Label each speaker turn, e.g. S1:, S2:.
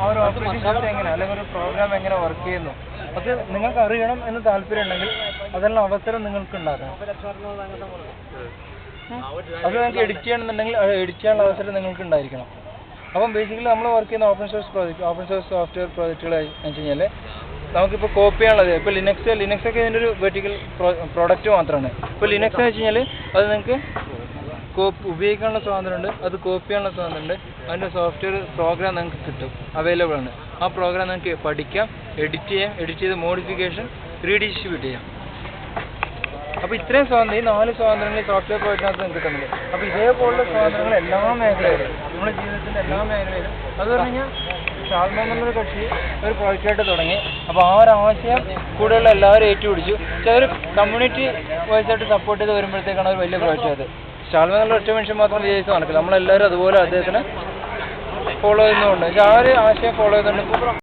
S1: ആ ഒരു operating system എങ്ങനെ അല്ലെങ്കിൽ ഒരു പ്രോഗ്രാം എങ്ങനെ വർക്ക് ചെയ്യുന്നു അത് നിങ്ങൾക്ക് അറിയണം എന്ന് താല്പര്യം ഉണ്ടെങ്കിൽ അതെല്ലാം അവസരം നിങ്ങൾക്ക് ഉണ്ടാക്കണം. അത് നിങ്ങൾക്ക് എഡിറ്റ് ചെയ്യണമെന്നുണ്ടെങ്കിൽ എഡിറ്റ് ചെയ്യാനുള്ള അവസരം നിങ്ങൾക്ക് ഉണ്ടായിരിക്കണം. അപ്പം ബേസിക്കലി നമ്മൾ വർക്ക് ചെയ്യുന്ന ഓപ്പൺ സോഴ്സ് സോഫ്റ്റ്വെയർ പ്രോജക്റ്റുകൾ എന്ന് വെച്ച് കഴിഞ്ഞാൽ നമുക്കിപ്പോൾ കോപ്പി ചെയ്യാനുള്ളത് ഇപ്പോൾ ലിനക്സ് ഒക്കെ ഇതിൻ്റെ ഒരു വെർട്ടിക്കൽ പ്രോഡക്റ്റ് മാത്രമാണ്. ഇപ്പോൾ ലിനക്സ് എന്ന് വെച്ച് കഴിഞ്ഞാൽ അത് നിങ്ങൾക്ക് ഉപയോഗിക്കാനുള്ള സ്വാതന്ത്ര്യമുണ്ട്, അത് കോപ്പി ചെയ്യാനുള്ള സ്വാതന്ത്ര്യമുണ്ട്. അതിൻ്റെ സോഫ്റ്റ്വെയർ പ്രോഗ്രാം നിങ്ങൾക്ക് കിട്ടും, അവൈലബിൾ ആണ്. ആ പ്രോഗ്രാം നിങ്ങൾക്ക് പഠിക്കാം, എഡിറ്റ് ചെയ്യാം, എഡിറ്റ് ചെയ്ത് മോഡിഫിക്കേഷൻ റീഡിസ്ട്രിബ്യൂട്ട് ചെയ്യാം. അപ്പോൾ ഇത്രയും സ്വാതന്ത്ര്യം, ഈ 4 സ്വാതന്ത്ര്യങ്ങൾ സോഫ്റ്റ്വെയർ പ്രോജക്റ്റിനകത്ത് നിങ്ങൾക്ക് കിട്ടുന്നുണ്ട്. അപ്പോൾ ഇതേപോലുള്ള സ്വാതന്ത്ര്യങ്ങൾ എല്ലാ മേഖലയിലും നമ്മുടെ ജീവിതത്തിൻ്റെ എല്ലാ മേഖലയിലും അത് പറഞ്ഞു കഴിഞ്ഞാൽ ഷാൽമാൻ എന്നൊരു കക്ഷി ഒരു പ്രോജക്റ്റായിട്ട് തുടങ്ങി. അപ്പോൾ ആ ഒരു ആശയം കൂടെയുള്ള എല്ലാവരും ഏറ്റുപിടിച്ചു. പക്ഷേ ഒരു കമ്മ്യൂണിറ്റി വൈസായിട്ട് സപ്പോർട്ട് ചെയ്ത് വരുമ്പോഴത്തേക്കാണ് ഒരു വലിയ പ്രോജക്റ്റ് അത്. ഷാൽമാൻ എന്നുള്ള ഒറ്റ മനുഷ്യൻ മാത്രം വിജയിച്ച് നടക്കില്ല, നമ്മളെല്ലാവരും അതുപോലെ അദ്ദേഹത്തിന് ഫോളോ ചെയ്യുന്നുണ്ട്. പക്ഷേ ആ ഒരു ആശയം ഫോളോ ചെയ്യുന്നുണ്ട്.